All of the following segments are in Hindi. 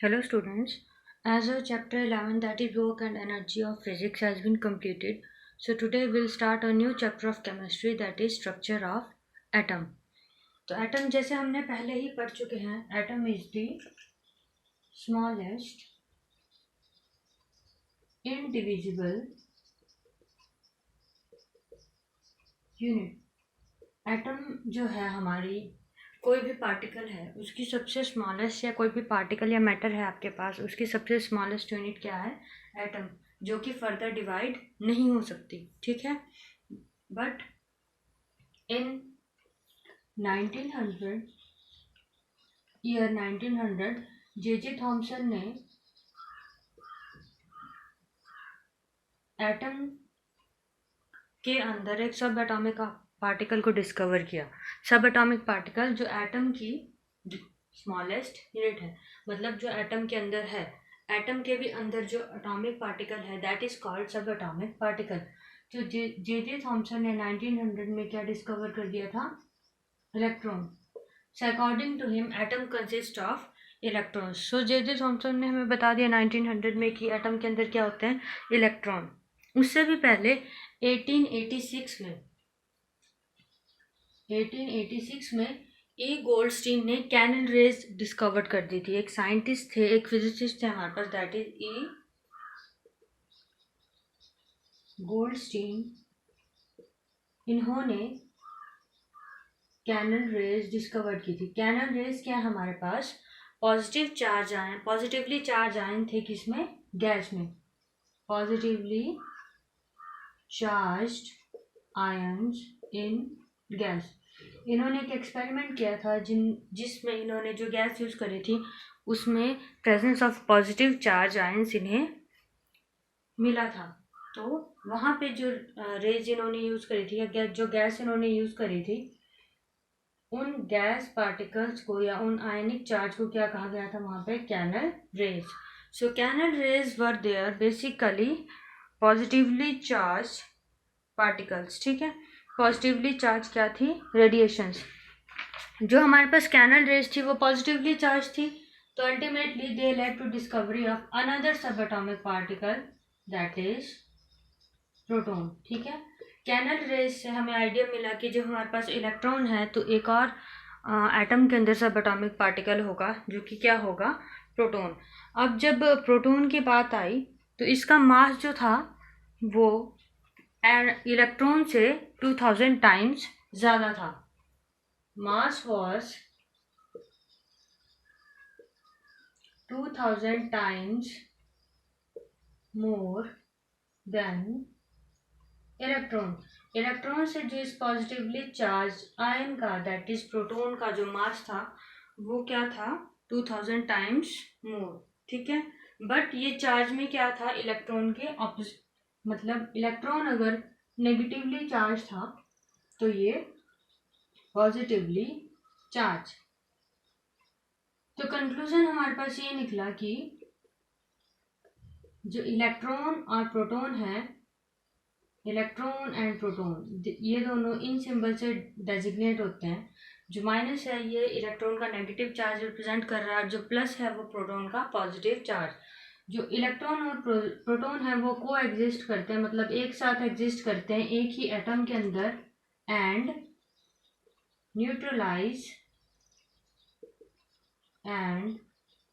Hello students, as our chapter 11 that is work and energy of physics has been completed, so today we'll start a new chapter of chemistry that is structure of atom. तो एटम जैसे हमने पहले ही पढ़ चुके हैं, atom is the smallest indivisible unit. Atom जो है हमारी कोई भी पार्टिकल है उसकी सबसे स्मॉलेस्ट या कोई भी पार्टिकल या मैटर है आपके पास उसकी सबसे स्मॉलेस्ट यूनिट क्या है? एटम, जो कि फर्दर डिवाइड नहीं हो सकती। ठीक है, but in 1900 year 1900 J Thomson ने एटम के अंदर एक सब एटॉमिक पार्टिकल को डिस्कवर किया। सब एटॉमिक पार्टिकल जो एटम की स्मॉलेस्ट यूनिट है, मतलब जो एटम के अंदर है, एटम के भी अंदर जो एटॉमिक पार्टिकल है दैट इज कॉल्ड सब एटॉमिक पार्टिकल। तो जे थॉमसन ने 1900 में क्या डिस्कवर कर दिया था? Electron. So according to him atom consist of electrons. So J Thomson ने हमें बता दिया 1900 में कि एटम के अंदर क्या होते हैं? इलेक्ट्रॉन। उससे भी पहले 1886 में ए गोल्डस्टीन ने कैनल रेज डिस्कवर कर दी थी। एक साइंटिस्ट थे, एक फिजिसिस्ट थे हमारे पास, दैट इज ए गोल्डस्टीन। इन्होंने कैनल रेज डिस्कवर की थी। कैनल रेज क्या है हमारे पास? पॉजिटिवली चार्ज आयन थे किसमें? गैस में। Positively charged ions in gas. इन्होंने एक एक्सपेरिमेंट किया था जिसमें इन्होंने जो गैस यूज करी थी उसमें presence of positive charge ions इन्हें मिला था। तो वहां पे जो रेज इन्होंने यूज करी थी या जो गैस इन्होंने यूज करी थी, उन गैस पार्टिकल्स को या उन आयनिक चार्ज को क्या कहा गया था वहां पे? Canal rays. So canal rays were there basically positively charge particles. ठीक है, पॉजिटिवली चार्ज क्या थी? रेडिएशंस। जो हमारे पास कैनल रेज थी वो पॉजिटिवली चार्ज थी, तो ultimately they led to discovery of another sub atomic particle that is proton. ठीक है, कैनल रेज से हमें आइडिया मिला कि जो हमारे पास इलेक्ट्रॉन है तो एक और एटम के अंदर सब एटॉमिक पार्टिकल होगा जो कि क्या होगा? प्रोटॉन। अब जब प्रोटॉन की बात आई तो इसका मास जो था वो इलेक्ट्रॉन से 2000 टाइम्स ज़्यादा था। मास was 2000 times more than electron. Electron से जो इस पॉजिटिवली चार्ज आयन का दैट इज प्रोटॉन का जो मास था वो क्या था? 2000 टाइम्स मोर। ठीक है, बट ये चार्ज में क्या था? इलेक्ट्रॉन के ऑपोजिट। मतलब इलेक्ट्रॉन अगर नेगेटिवली चार्ज था तो ये पॉजिटिवली चार्ज। तो कंक्लूजन हमारे पास ये निकला कि जो इलेक्ट्रॉन और प्रोटॉन है, इलेक्ट्रॉन एंड प्रोटॉन, ये दोनों इन सिंबल से डेजिग्नेट होते हैं। जो माइनस है ये इलेक्ट्रॉन का नेगेटिव चार्ज रिप्रेजेंट कर रहा है, जो प्लस है वो प्रोटॉन का पॉजिटिव चार्ज। जो इलेक्ट्रॉन और प्रोटॉन है वो को एग्जिस्ट करते हैं, मतलब एक साथ एग्जिस्ट करते हैं एक ही एटम के अंदर and neutralize and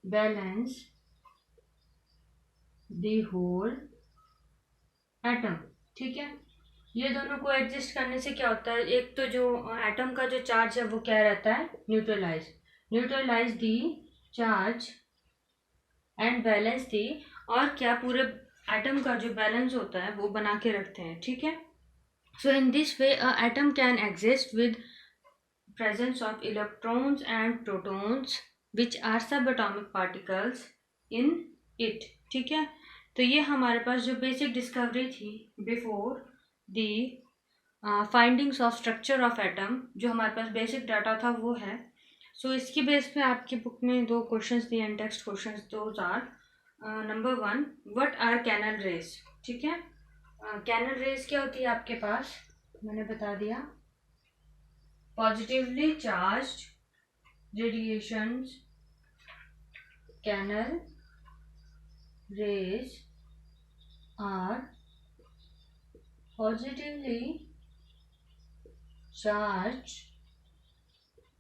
balance the whole atom. ठीक है, ये दोनों को एडजस्ट करने से क्या होता है? एक तो जो एटम का जो चार्ज है वो क्या रहता है? Neutralise the charge and balance the, और क्या पूरे एटम का जो बैलेंस होता है वो बना के रखते हैं। ठीक है, so in this way a atom can exist with presence of electrons and protons which are subatomic particles in it। ठीक है, तो ये हमारे पास जो बेसिक डिस्कवरी थी before the findings of structure of atom, जो हमारे पास बेसिक डाटा था वो है। सो इसकी बेस पे आपकी बुक में दो क्वेश्चंस दिए हैं, text questions. Those are number 1, what are canal rays. ठीक है, कैनल रेज क्या होती है आपके पास? मैंने बता दिया, positively charged radiations canal rays are positively charged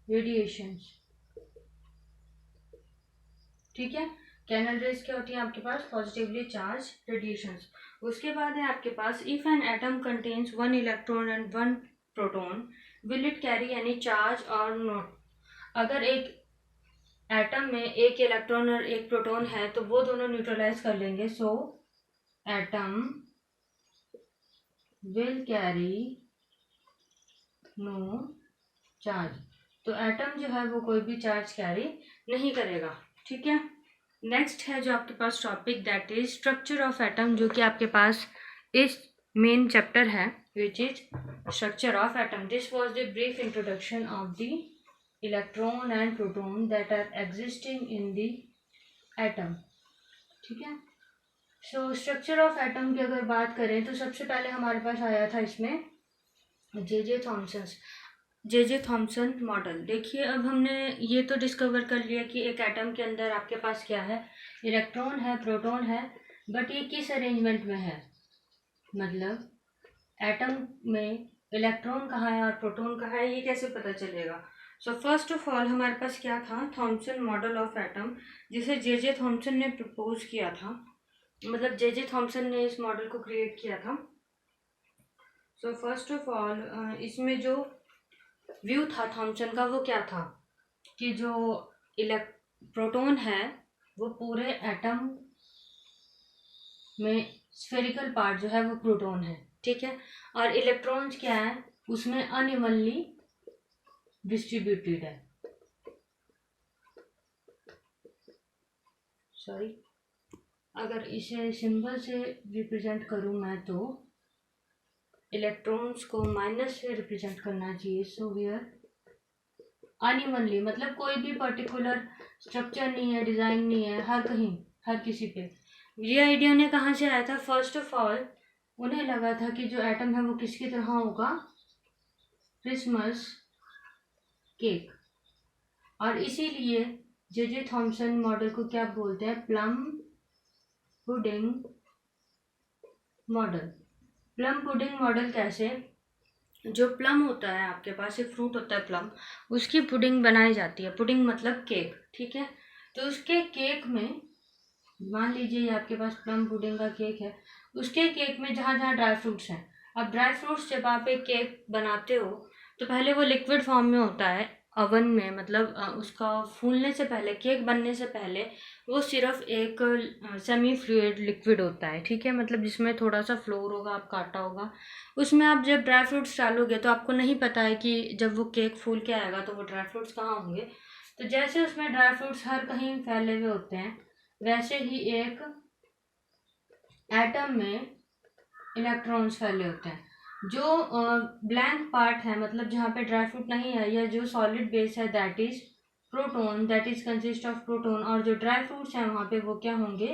radiations। ठीक है, कैनल रेज क्या होती है आपके पास? Positively charge radiations. उसके बाद है आपके पास if an atom contains 1 electron and 1 proton will it carry any charge और नॉट। अगर एक एटम में एक इलेक्ट्रॉन और एक प्रोटॉन है तो वो दोनों न्यूट्रलाइज कर लेंगे। So atom will carry no charge. तो एटम जो है वो कोई भी चार्ज कैरी नहीं करेगा। ठीक है, नेक्स्ट है जो आपके पास topic that is structure of atom, जो कि आपके पास इस मेन चैप्टर है which is structure of atom. This was the brief introduction of the electron and proton that are existing in the atom. ठीक है, सो स्ट्रक्चर ऑफ एटम की अगर बात करें तो सबसे पहले हमारे पास आया था इसमें जे थॉमसन मॉडल। देखिए, अब हमने ये तो डिस्कवर कर लिया कि एक एटम के अंदर आपके पास क्या है, इलेक्ट्रॉन है, प्रोटॉन है, बट ये किस अरेंजमेंट में है, मतलब एटम में इलेक्ट्रॉन कहाँ है और प्रोटॉन कहाँ है, ये कैसे पता चलेगा। सो फर्स्ट ऑफ ऑल हमारे पास क्या था, थॉमसन मॉडल ऑफ एटम, जिसे जे थॉमसन ने प्रपोज किया था, मतलब जे थॉमसन ने इस मॉडल को क्रिएट किया था। सो फर्स्ट ऑफ ऑल इसमें जो व्यू था थॉमसन का वो क्या था कि जो प्रोटॉन है वो पूरे एटम में स्फेरिकल पार्ट जो है वो प्रोटॉन है। ठीक है, और इलेक्ट्रॉन्स क्या है उसमें अनइवनली डिस्ट्रीब्यूटेड है। सॉरी, अगर इसे सिंबल से रिप्रेजेंट करूं मैं तो इलेक्ट्रॉन्स को माइनस से रिप्रेजेंट करना चाहिए। सो हियर अनइवनली मतलब कोई भी पर्टिकुलर स्ट्रक्चर नहीं है, डिजाइन नहीं है, हर कहीं हर किसी पे। ये आइडिया उन्हें कहाँ से आया था? फर्स्ट ऑफ ऑल उन्हें लगा था कि जो एटम है वो किसकी तरह होगा, क्रिसमस केक, और इसीलिए जे थॉमसन मॉडल को क्या बोलते हैं, plum pudding model. Plum pudding model कैसे, जो प्लम होता है आपके पास, एक फ्रूट होता है प्लम, उसकी पुडिंग बनाई जाती है। पुडिंग मतलब केक। ठीक है, तो उसके केक में मान लीजिए ये आपके पास प्लम पुडिंग का केक है, उसके केक में जहाँ जहाँ ड्राई फ्रूट्स हैं, अब ड्राई फ्रूट्स जब आप एक केक बनाते हो तो पहले वो लिक्विड फॉर्म में होता है ओवन में, मतलब उसका फूलने से पहले, केक बनने से पहले वो सिर्फ एक सेमी फ्लूइड लिक्विड होता है। ठीक है, मतलब जिसमें थोड़ा सा फ्लोर होगा, आप काटा होगा, उसमें आप जब ड्राई फ्रूट्स डालोगे तो आपको नहीं पता है कि जब वो केक फूल के आएगा तो वो ड्राई फ्रूट्स कहाँ होंगे। तो जैसे उसमें ड्राई फ्रूट्स हर कहीं फैले हुए होते हैं, वैसे ही एक एटम में इलेक्ट्रॉन्स फैले होते हैं। जो ब्लैंक पार्ट है, मतलब जहाँ पे ड्राई फ्रूट नहीं है, या जो सॉलिड बेस है, that is proton, that is consist of proton, और जो ड्राई फ्रूट्स हैं वहाँ पे वो क्या होंगे,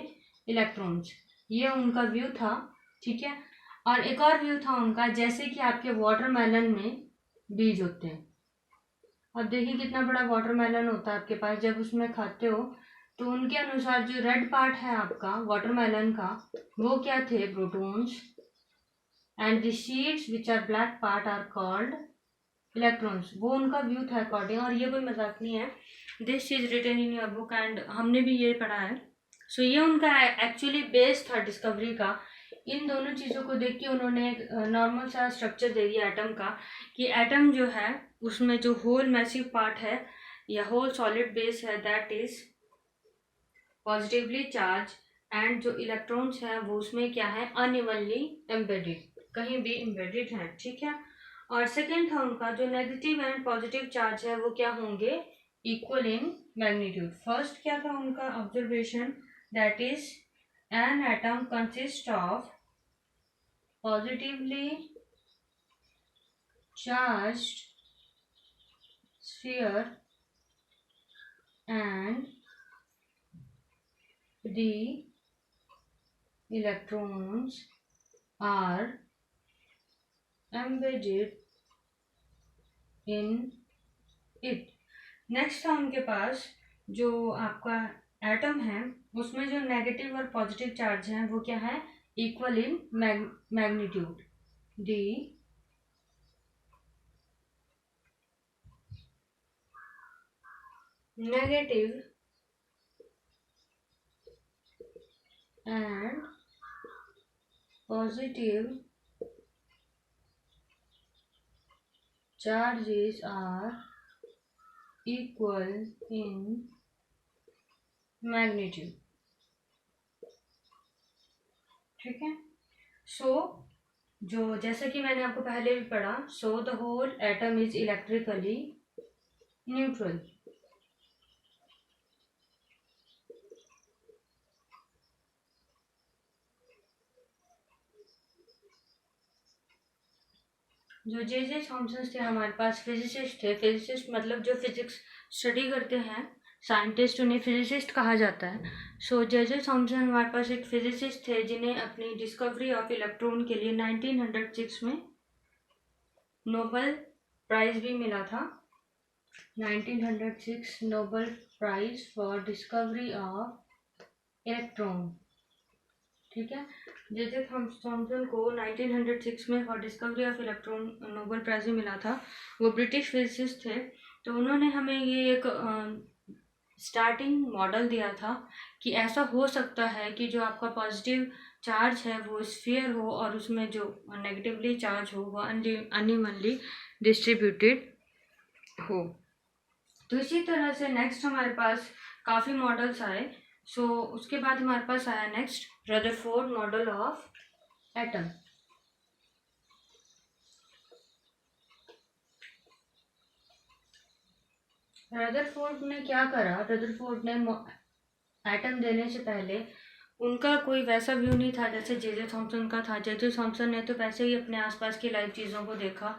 इलेक्ट्रॉन्स। ये उनका व्यू था। ठीक है, और एक और व्यू था उनका, जैसे कि आपके वाटरमेलन में बीज होते हैं। अब देखिए कितना बड़ा वाटरमेलन होता है आपके पास, जब उसमें खाते हो तो उनके अनुसार जो रेड पार्ट है आपका वाटरमेलन का, वो क्या थे, protons, and the seeds which are black part are called electrons. वो उनका व्यू था अकॉर्डिंग, और ये कोई मजाक नहीं है, this is written in your book and हमने भी ये पढ़ा है। सो ये उनका एक्चुअली बेस था डिस्कवरी का। इन दोनों चीज़ों को देख के उन्होंने एक नॉर्मल सा स्ट्रक्चर दे दिया एटम का, कि एटम जो है उसमें जो होल मैसिव पार्ट है या होल सॉलिड बेस है, that is positively charge, and जो इलेक्ट्रॉन्स हैं वो उसमें क्या है, अनइवनली एम्बेडेड, कहीं भी एम्बेडेड है। ठीक है, और सेकेंड था उनका जो नेगेटिव एंड पॉजिटिव चार्ज है वो क्या होंगे, इक्वल इन मैग्नीट्यूड। फर्स्ट क्या था उनका observation, that is an atom consist of positively charged sphere and the electrons are embedded in it। Next था उनके पास जो आपका एटम है उसमें जो नेगेटिव और पॉजिटिव चार्ज हैं वो क्या है, equal in magnitude. The negative and positive charges are equal in magnitude। ठीक है। सो जो जैसे कि मैंने आपको पहले भी पढ़ा, so the whole atom is electrically neutral. जो जे थॉमसन थे हमारे पास, फिजिसिस्ट थे। फिजिसिस्ट मतलब जो फिजिक्स स्टडी करते हैं, साइंटिस्ट, उन्हें फिजिसिस्ट कहा जाता है। सो जे थॉमसन हमारे पास एक फिजिसिस्ट थे जिन्हें अपनी डिस्कवरी ऑफ इलेक्ट्रॉन के लिए 1906 में नोबेल प्राइज भी मिला था। 1906 Nobel prize for discovery of electron. ठीक है। जे थॉमसन को 1906 में for discovery of electron Nobel prize भी मिला था। वो ब्रिटिश फिजिसिस्ट थे। तो उन्होंने हमें ये एक स्टार्टिंग मॉडल दिया था कि ऐसा हो सकता है कि जो आपका पॉजिटिव चार्ज है वो स्फीयर हो और उसमें जो नेगेटिवली चार्ज हो वो अनइवनली डिस्ट्रीब्यूटेड हो। तो इसी तरह से नेक्स्ट हमारे पास काफ़ी मॉडल्स आए। सो उसके बाद हमारे पास आया next Rutherford model of atom. Rutherford ने क्या करा, रदरफोर्ड ने एटम देने से पहले उनका कोई वैसा व्यू नहीं था जैसे जे थॉमसन का था। जे थॉमसन ने तो वैसे ही अपने आसपास की लाइव चीज़ों को देखा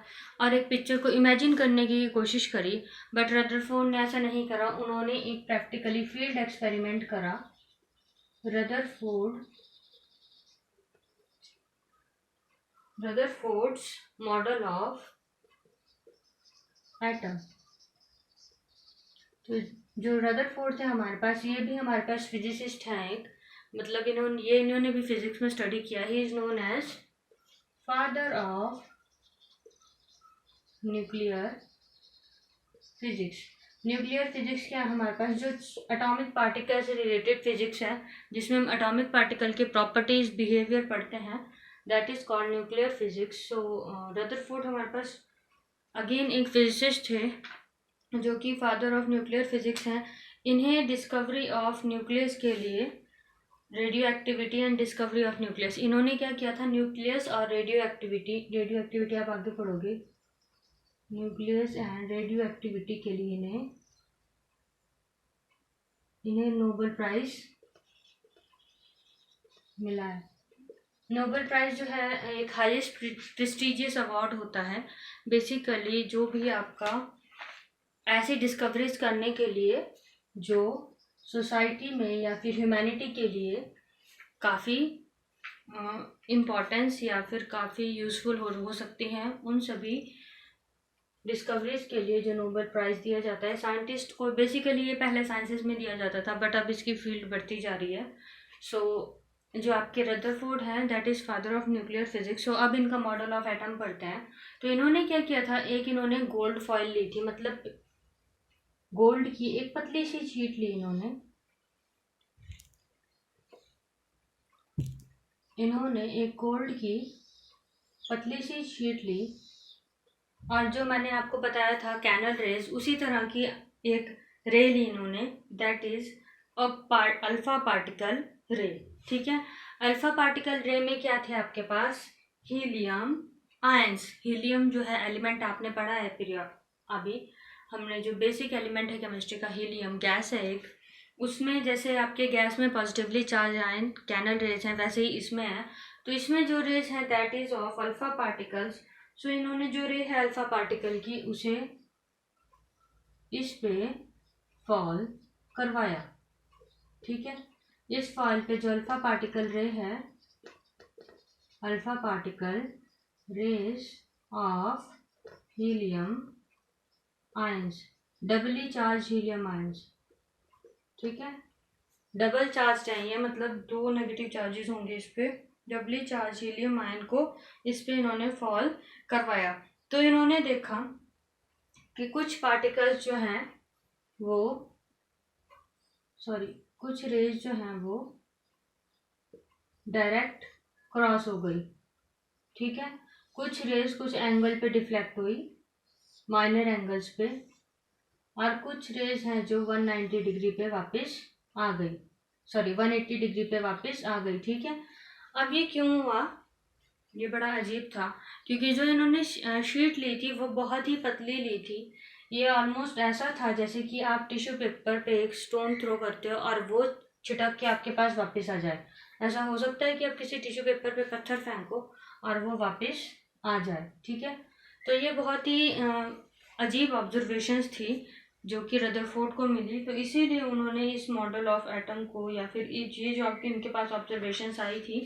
और एक पिक्चर को इमेजिन करने की कोशिश करी। बट रदरफोर्ड ने ऐसा नहीं करा, उन्होंने एक प्रैक्टिकली फील्ड एक्सपेरिमेंट करा। Rutherford's model of atom. तो जो रदरफोर्ड थे हमारे पास, ये भी हमारे पास फिजिसिस्ट हैं एक, मतलब इन्होंने भी फिजिक्स में स्टडी किया। He is known as father of nuclear physics. Nuclear physics क्या है हमारे पास, जो एटॉमिक पार्टिकल से रिलेटेड फिजिक्स है जिसमें हम एटॉमिक पार्टिकल के प्रॉपर्टीज बिहेवियर पढ़ते हैं, that is called nuclear physics. So Rutherford हमारे पास अगेन एक फिजिसिस्ट थे जो कि फादर ऑफ न्यूक्लियर फिजिक्स हैं। इन्हें डिस्कवरी ऑफ न्यूक्लियस के लिए, radio activity and discovery of nucleus, इन्होंने क्या किया था, न्यूक्लियस और रेडियो एक्टिविटी आप आगे पढ़ोगे, न्यूक्लियस एंड रेडियो एक्टिविटी के लिए इन्हें नोबेल प्राइज मिला है। नोबेल प्राइज जो है एक हाईएस्ट प्रेस्टिजियस अवार्ड होता है। बेसिकली जो भी आपका ऐसी डिस्कवरीज करने के लिए जो सोसाइटी में या फिर ह्यूमैनिटी के लिए काफ़ी इम्पोर्टेंस या फिर काफ़ी यूज़फुल हो सकती हैं, उन सभी डिस्कवरीज के लिए जो नोबेल प्राइज़ दिया जाता है साइंटिस्ट को। बेसिकली ये पहले साइंसेस में दिया जाता था बट अब इसकी फील्ड बढ़ती जा रही है। सो जो आपके रदरफोर्ड हैं that is father of nuclear physics. So अब इनका मॉडल ऑफ एटम पढ़ते हैं। तो इन्होंने क्या किया था, एक इन्होंने गोल्ड फॉइल ली थी, मतलब गोल्ड की एक पतली सी शीट ली इन्होंने एक गोल्ड की पतली सी शीट ली और जो मैंने आपको बताया था कैनल रेज, उसी तरह की एक रे ली इन्होंने, दैट इज अल्फा पार्टिकल रे। ठीक है। अल्फा पार्टिकल रे में क्या थे आपके पास, हीलियम आयंस। हीलियम जो है एलिमेंट आपने पढ़ा है अभी हमने, जो बेसिक एलिमेंट है केमिस्ट्री का, हीलियम गैस है एक, उसमें जैसे आपके गैस में positively charge ion canal rays हैं वैसे ही इसमें है। तो इसमें जो रेज है that is of alpha particles. So इन्होंने जो रे है अल्फा पार्टिकल की उसे इस पे फॉल करवाया। ठीक है। इस फॉल पे जो अल्फा पार्टिकल रे है, alpha particle rays of helium ions, doubly charge helium ions. ठीक है। डबल चार्ज चाहिए, मतलब 2 नेगेटिव चार्जेस होंगे इस पे, डबली चार्ज हीलियम आयन को इस पे इन्होंने फॉल करवाया। तो इन्होंने देखा कि कुछ पार्टिकल्स जो हैं वो कुछ रेज जो हैं वो डायरेक्ट क्रॉस हो गई, ठीक है। कुछ रेज कुछ एंगल पे डिफ्लेक्ट हुई, माइनर एंगल्स पे, और कुछ रेज हैं जो 190 डिग्री पे वापस आ गई, 180 डिग्री पे वापस आ गई, ठीक है। अब ये क्यों हुआ, ये बड़ा अजीब था, क्योंकि जो इन्होंने शीट ली थी वो बहुत ही पतली ली थी। ये ऑलमोस्ट ऐसा था जैसे कि आप टिश्यू पेपर पे एक स्टोन थ्रो करते हो और वो छिटक के आपके पास वापस आ जाए। ऐसा हो सकता है कि आप किसी टिश्यू पेपर पे पत्थर फेंको और वो वापस आ जाए, ठीक है। तो ये बहुत ही अजीब ऑब्जर्वेशंस थी जो कि रदरफोर्ड को मिली, तो इसीलिए उन्होंने इस मॉडल ऑफ एटम को, या फिर ये जो आपके इनके पास ऑब्जर्वेशंस आई थी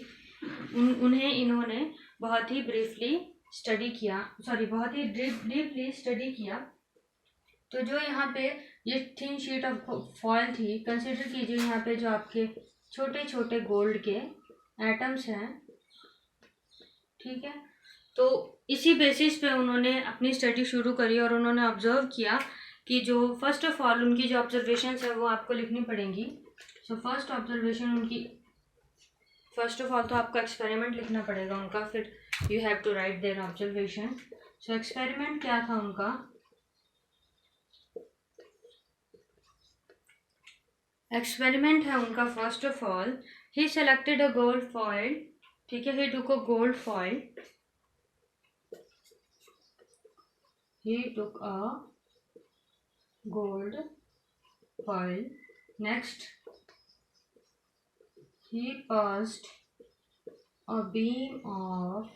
उन्हें इन्होंने बहुत ही ब्रीफली स्टडी किया, बहुत ही डीपली स्टडी किया। तो जो यहाँ पे ये थिन शीट ऑफ फॉयल थी, कंसिडर कीजिए यहाँ पे जो आपके छोटे छोटे गोल्ड के एटम्स हैं, ठीक है। तो इसी बेसिस पे उन्होंने अपनी स्टडी शुरू करी और उन्होंने ऑब्जर्व किया कि जो फर्स्ट ऑफ ऑल उनकी जो ऑब्जर्वेशंस है वो आपको लिखनी पड़ेंगी। सो फर्स्ट ऑब्जर्वेशन उनकी, फर्स्ट ऑफ ऑल तो आपको एक्सपेरिमेंट लिखना पड़ेगा उनका, फिर you have to write their observation. So experiment क्या था उनका, एक्सपेरिमेंट है उनका first of all, he selected a gold foil, ठीक है, he took a gold foil, he took a gold foil. Next, he passed a beam of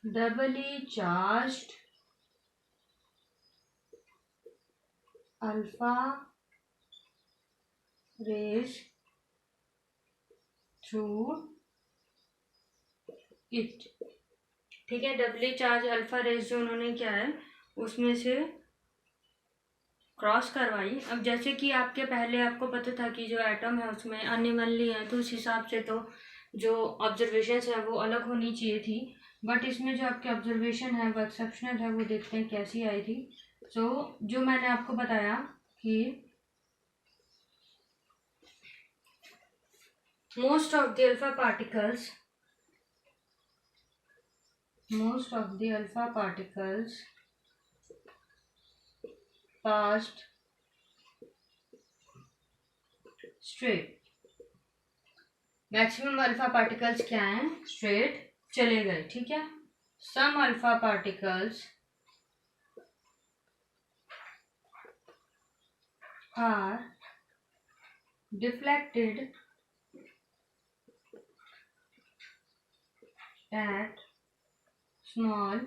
doubly charged alpha rays through it, ठीक है। डबली चार्ज अल्फा रेज जो उन्होंने क्या है उसमें से क्रॉस करवाई। अब जैसे कि आपके पहले आपको पता था कि जो एटम है उसमें अनइवनली है, तो उस हिसाब से तो जो ऑब्जर्वेशंस है वो अलग होनी चाहिए थी, बट इसमें जो आपकी ऑब्जर्वेशन है वो एक्सेप्शनल है। वो देखते हैं कैसी आई थी। जो मैंने आपको बताया कि most of the alpha particles passed straight, maximum alpha particles क्या हैं, स्ट्रेट चले गए, ठीक है। Some alpha particles are deflected at small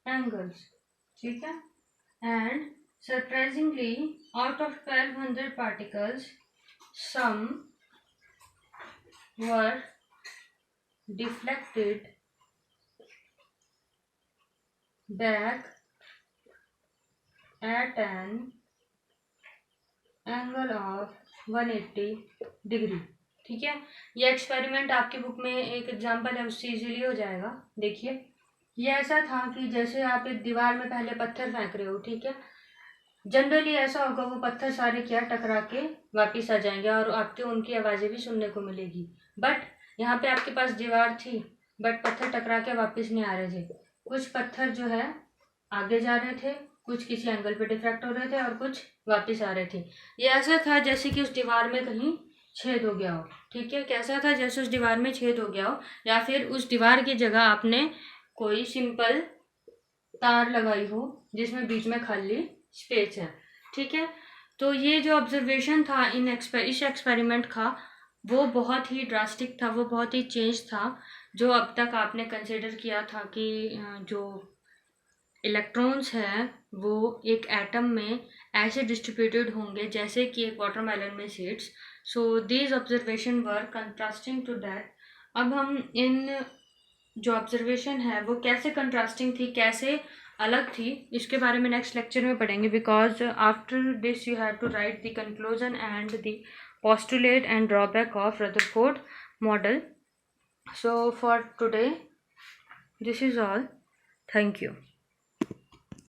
angles, ठीक है। and surprisingly out of 1200 particles some were deflected back at an angle of 180 degree, ठीक है। ये एक्सपेरिमेंट आपकी बुक में एक एग्जांपल है, उससे इजीली हो जाएगा। देखिए, ये ऐसा था कि जैसे आप एक दीवार में पहले पत्थर फेंक रहे हो, ठीक है। जनरली ऐसा होगा वो पत्थर सारे क्या टकरा के वापिस आ जाएंगे और आपको उनकी आवाज़ें भी सुनने को मिलेगी। बट यहाँ पे आपके पास दीवार थी, बट पत्थर टकरा के वापिस नहीं आ रहे थे। कुछ पत्थर जो है आगे जा रहे थे, कुछ किसी एंगल पे डिफ्रैक्ट हो रहे थे और कुछ वापस आ रहे थे। ये ऐसा था जैसे कि उस दीवार में कहीं छेद हो गया हो, ठीक है। कैसा था, जैसे उस दीवार में छेद हो गया हो, या फिर उस दीवार की जगह आपने कोई सिंपल तार लगाई हो जिसमें बीच में खाली स्पेस है, ठीक है। तो ये जो ऑब्जर्वेशन था इस एक्सपेरिमेंट का, वो बहुत ही ड्रास्टिक था, वो बहुत ही चेंज था। जो अब तक आपने कंसिडर किया था कि जो इलेक्ट्रॉन्स हैं वो एक एटम में ऐसे डिस्ट्रीब्यूटेड होंगे जैसे कि एक वाटरमेलन में seeds. So these observation were contrasting to that अब हम इन जो ऑब्जर्वेशन है वो कैसे कंट्रास्टिंग थी, कैसे अलग थी, इसके बारे में नेक्स्ट लेक्चर में पढ़ेंगे, because after this you have to write the conclusion and the postulate and drawback of Rutherford model. So for today this is all. Thank you.